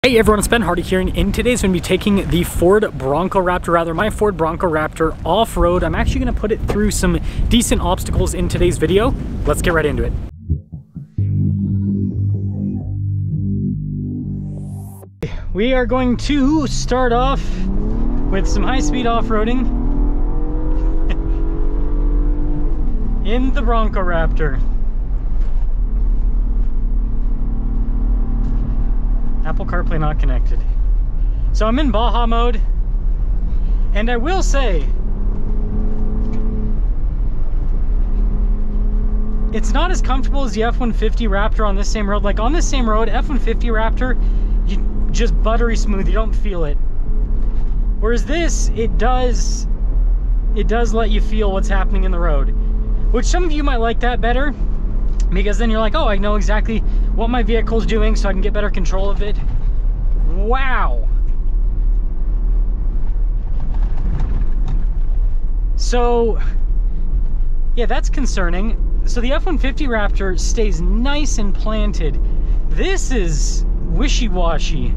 Hey everyone, it's Ben Hardy here, and in today's going to be taking the Ford Bronco Raptor, my Ford Bronco Raptor off-road. I'm actually going to put it through some decent obstacles in today's video. Let's get right into it. We are going to start off with some high-speed off-roading in the Bronco Raptor. Apple CarPlay not connected. So I'm in Baja mode, and I will say, it's not as comfortable as the F-150 Raptor on this same road. Like on this same road, F-150 Raptor, you just buttery smooth, you don't feel it. Whereas this, it does let you feel what's happening in the road. Which some of you might like that better, because then you're like, oh, I know exactly what my vehicle's doing so I can get better control of it. Wow. So, yeah, that's concerning. So the F-150 Raptor stays nice and planted. This is wishy-washy.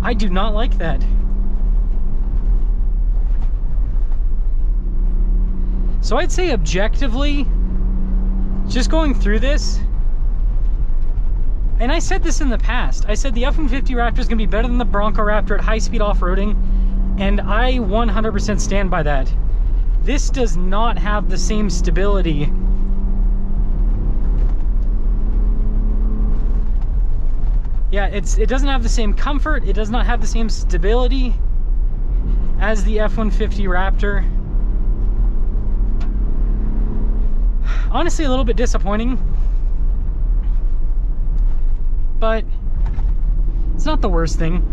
I do not like that. So I'd say objectively, just going through this, and I said this in the past, I said the F-150 Raptor is going to be better than the Bronco Raptor at high-speed off-roading, and I 100% stand by that. This does not have the same stability. Yeah, it doesn't have the same comfort, it does not have the same stability as the F-150 Raptor. Honestly, a little bit disappointing, but it's not the worst thing.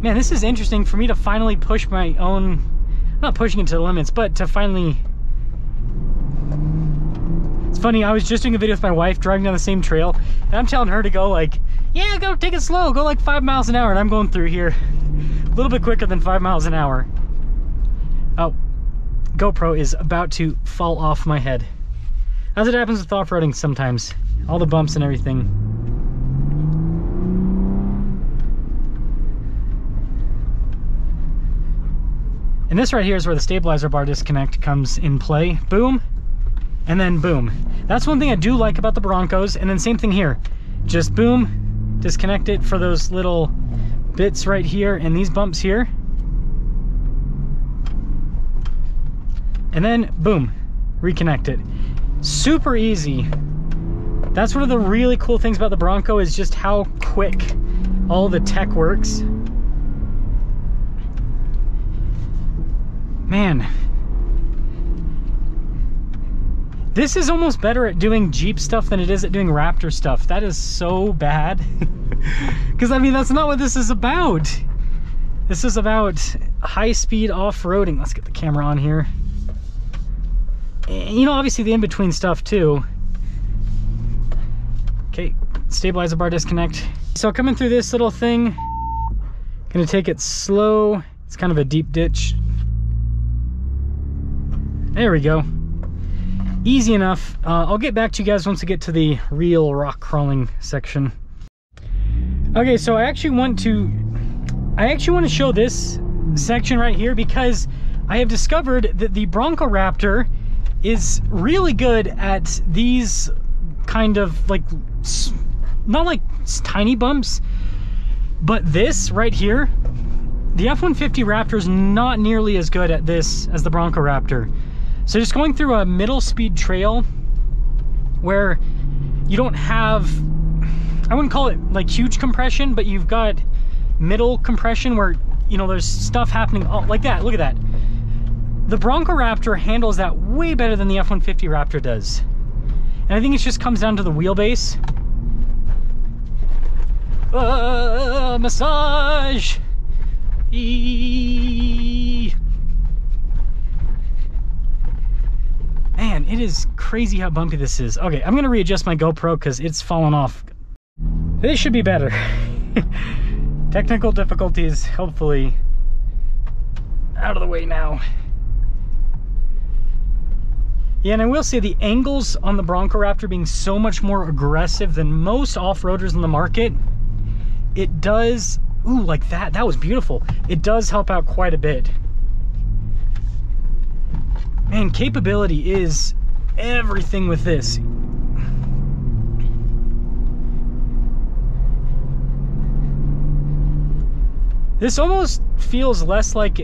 Man, this is interesting for me to finally push my own, not pushing it to the limits, but to finally, it's funny, I was just doing a video with my wife driving down the same trail, and I'm telling her to go like, yeah, go take it slow, go like 5 miles an hour, and I'm going through here a little bit quicker than 5 miles an hour. Oh. GoPro is about to fall off my head. As it happens with off-roading sometimes. All the bumps and everything. And this right here is where the stabilizer bar disconnect comes in play. Boom, and then boom. That's one thing I do like about the Broncos, and then same thing here. Just boom, disconnect it for those little bits right here and these bumps here. And then boom, reconnect it. Super easy. That's one of the really cool things about the Bronco, is just how quick all the tech works. Man, this is almost better at doing Jeep stuff than it is at doing Raptor stuff. That is so bad. Because I mean, that's not what this is about. This is about high-speed off-roading. Let's get the camera on here. You know, obviously the in-between stuff too. Okay, stabilizer bar disconnect. So coming through this little thing, gonna take it slow. It's kind of a deep ditch. There we go. Easy enough. I'll get back to you guys once we get to the real rock crawling section. Okay, so I actually want to show this section right here, because I have discovered that the Bronco Raptor is really good at these kind of like, not like tiny bumps, but this right here, the F-150 Raptor is not nearly as good at this as the Bronco Raptor. So just going through a middle speed trail where you don't have, I wouldn't call it like huge compression, but you've got middle compression where, you know, there's stuff happening like that. Look at that. The Bronco Raptor handles that way better than the F-150 Raptor does. And I think it just comes down to the wheelbase. Massage! Man, it is crazy how bumpy this is. Okay, I'm gonna readjust my GoPro because it's fallen off. This should be better. Technical difficulties, hopefully, out of the way now. Yeah, and I will say the angles on the Bronco Raptor being so much more aggressive than most off-roaders in the market, it does, ooh, like that, that was beautiful. It does help out quite a bit. Man, capability is everything with this. This almost feels less like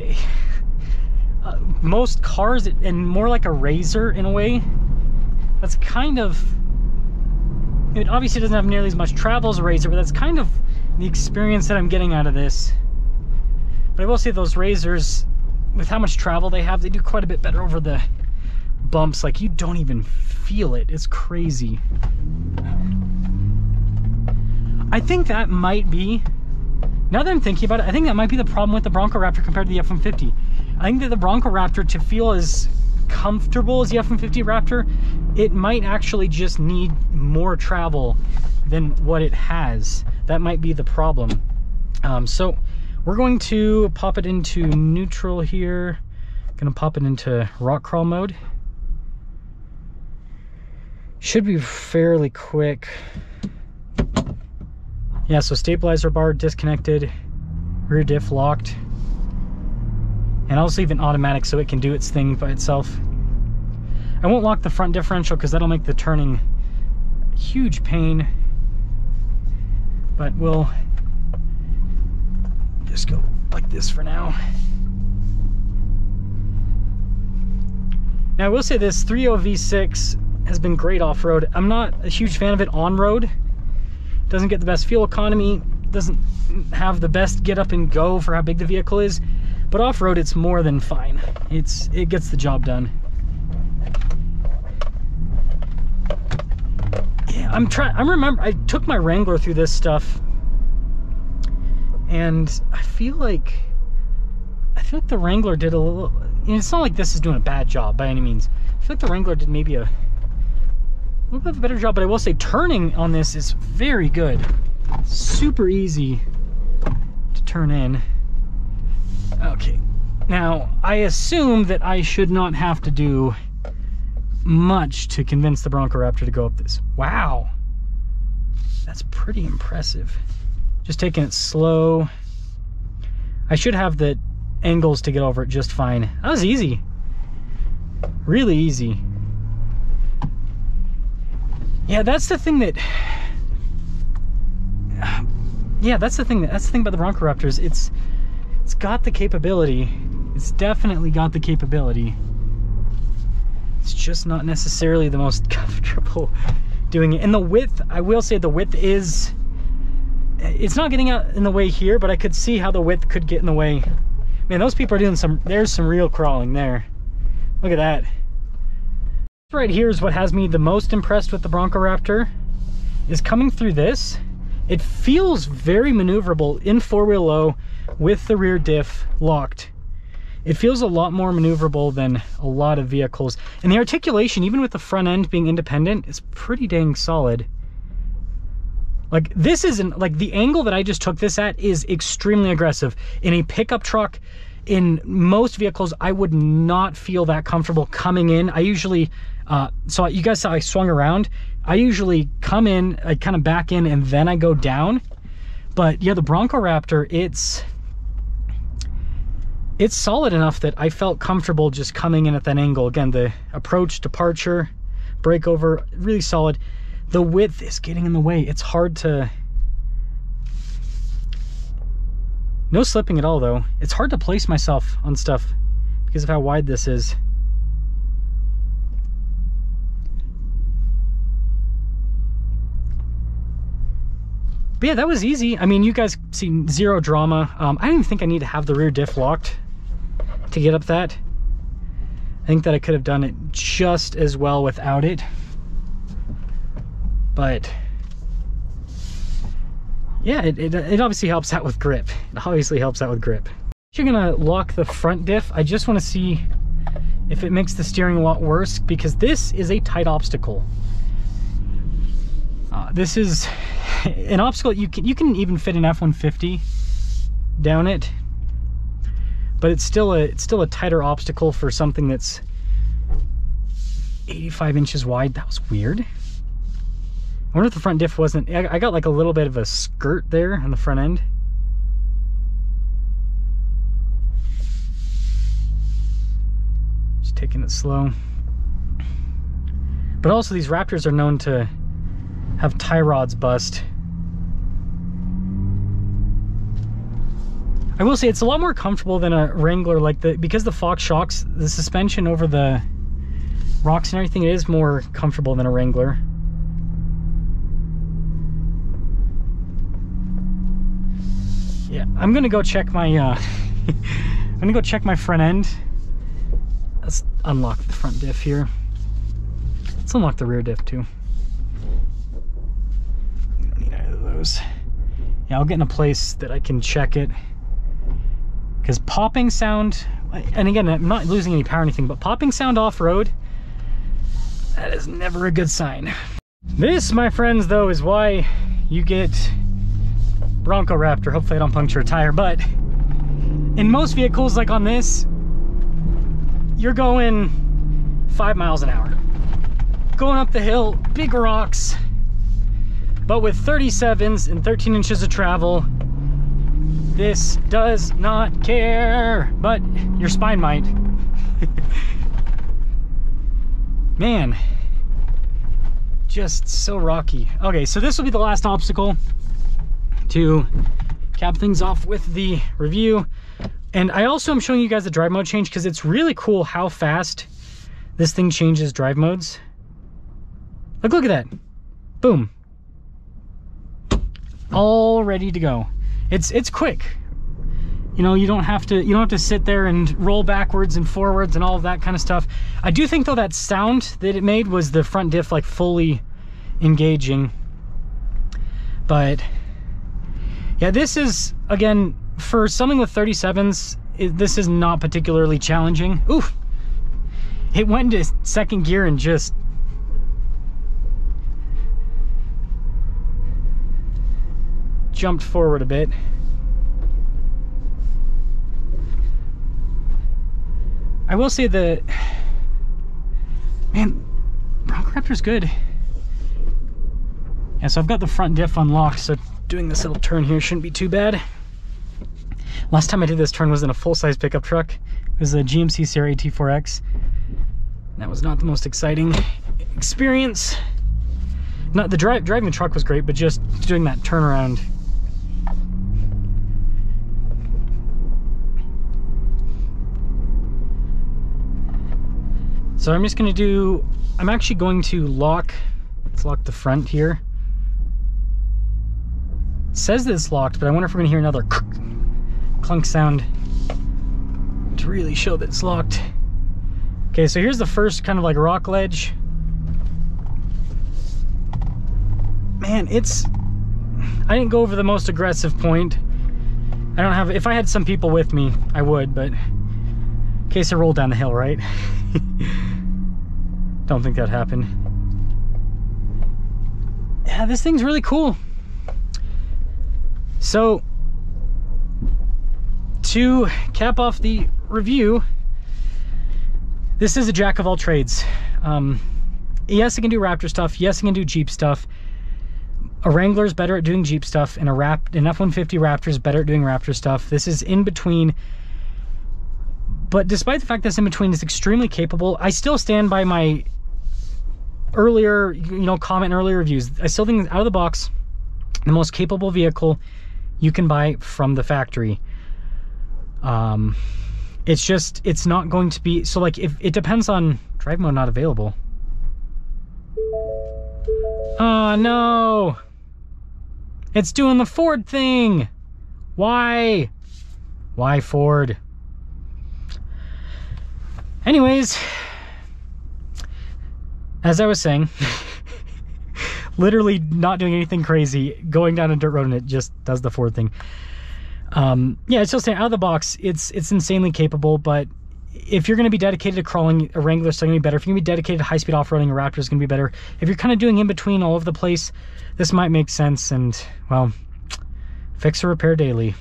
most cars and more like a Razor in a way. That's kind of, it obviously doesn't have nearly as much travel as a Razor, but that's kind of the experience that I'm getting out of this. But I will say those Razors, with how much travel they have, they do quite a bit better over the bumps. Like, you don't even feel it. It's crazy. I think that might be, now that I'm thinking about it, I think that might be the problem with the Bronco Raptor compared to the F-150. I think that the Bronco Raptor, to feel as comfortable as the F-150 Raptor, it might actually just need more travel than what it has. That might be the problem. So we're going to pop it into neutral here. Gonna pop it into rock crawl mode. Should be fairly quick. Yeah, so stabilizer bar disconnected, rear diff locked, and I'll just leave it automatic so it can do its thing by itself. I won't lock the front differential because that'll make the turning a huge pain, but we'll just go like this for now. Now I will say this 3.0 V6 has been great off-road. I'm not a huge fan of it on-road. Doesn't get the best fuel economy, doesn't have the best get up and go for how big the vehicle is, but off-road it's more than fine. It gets the job done. Yeah, I took my Wrangler through this stuff, and I feel like the Wrangler did a little, it's not like this is doing a bad job by any means. I feel like the Wrangler did maybe a little bit of a better job, but I will say turning on this is very good. Super easy to turn in. Okay, now I assume that I should not have to do much to convince the Bronco Raptor to go up this. Wow, that's pretty impressive. Just taking it slow. I should have the angles to get over it just fine. That was easy, really easy. Yeah, that's the thing that, that's the thing about the Bronco Raptors. It's got the capability. It's definitely got the capability. It's just not necessarily the most comfortable doing it. And the width, I will say the width is, it's not getting out in the way here, but I could see how the width could get in the way. Man, those people are doing there's some real crawling there. Look at that. Right here is what has me the most impressed with the Bronco Raptor, is coming through this. It feels very maneuverable in four-wheel low with the rear diff locked. It feels a lot more maneuverable than a lot of vehicles. And the articulation, even with the front end being independent, is pretty dang solid. Like, this isn't, like, the angle that I just took this at is extremely aggressive. In a pickup truck, in most vehicles, I would not feel that comfortable coming in. I usually, so you guys saw I swung around. I usually come in, I kind of back in, and then I go down. But yeah, the Bronco Raptor, it's solid enough that I felt comfortable just coming in at that angle. Again, the approach, departure, breakover, really solid. The width is getting in the way. It's hard to, no slipping at all though. It's hard to place myself on stuff because of how wide this is. But yeah, that was easy. I mean, you guys see zero drama. I don't even think I need to have the rear diff locked to get up that. I think that I could have done it just as well without it. But yeah, it obviously helps out with grip. It obviously helps out with grip. You're gonna lock the front diff. I just want to see if it makes the steering a lot worse, because this is a tight obstacle. This is an obstacle you can even fit an F-150 down it, but it's still a tighter obstacle for something that's 85 inches wide. That was weird. I wonder if the front diff wasn't... I got like a little bit of a skirt there on the front end. Just taking it slow. But also these Raptors are known to have tie rods bust. I will say it's a lot more comfortable than a Wrangler, like because the Fox shocks, the suspension over the rocks and everything, it is more comfortable than a Wrangler. Yeah, I'm gonna go check my I'm gonna go check my front end. Let's unlock the front diff here. Let's unlock the rear diff too. You don't need either of those. Yeah, I'll get in a place that I can check it. Because popping sound, and again, I'm not losing any power or anything, but popping sound off-road, that is never a good sign. This, my friends, though, is why you get Bronco Raptor. Hopefully I don't puncture a tire, but in most vehicles like on this, you're going 5 miles an hour. Going up the hill, big rocks, but with 37s and 13 inches of travel, this does not care, but your spine might. Man, just so rocky. Okay, so this will be the last obstacle to cap things off with the review. And I also am showing you guys the drive mode change because it's really cool how fast this thing changes drive modes. Look at that. Boom. All ready to go. It's quick. You know, you don't have to sit there and roll backwards and forwards and all of that kind of stuff. I do think though that sound that it made was the front diff like fully engaging. But yeah, this is, again, for something with 37s, this is not particularly challenging. Ooh, it went into second gear and just jumped forward a bit. I will say the, man, Bronco Raptor's good. Yeah, so I've got the front diff unlocked, so doing this little turn here shouldn't be too bad. Last time I did this turn was in a full-size pickup truck. It was a GMC Sierra AT4X. That was not the most exciting experience. Not the driving the truck was great, but just doing that turnaround. So I'm just going to do, I'm actually going to lock, let's lock the front here. It says that it's locked, but I wonder if we're going to hear another clunk sound to really show that it's locked. Okay, so here's the first kind of like rock ledge. Man, I didn't go over the most aggressive point. I don't have, if I had some people with me, I would, but in case I rolled down the hill, right? Don't think that happened. Yeah, this thing's really cool. So, to cap off the review, this is a jack of all trades. Yes, it can do Raptor stuff. Yes, it can do Jeep stuff. A Wrangler's better at doing Jeep stuff, and an F-150 Raptor's better at doing Raptor stuff. This is in between. But despite the fact that it's in between, it's extremely capable. I still stand by my earlier, comment in earlier reviews. I still think out of the box, the most capable vehicle you can buy from the factory. It's just, it's not going to be, so like, if it depends on drive mode not available. Oh no, it's doing the Ford thing. Why Ford? Anyways, as I was saying, literally not doing anything crazy, going down a dirt road and it just does the Ford thing. Yeah, it's still saying out of the box, it's insanely capable, but if you're going to be dedicated to crawling, a Wrangler is still going to be better. If you're going to be dedicated to high-speed off-roading, a Raptor is going to be better. If you're kind of doing in between all over the place, this might make sense, and, well, fix or repair daily.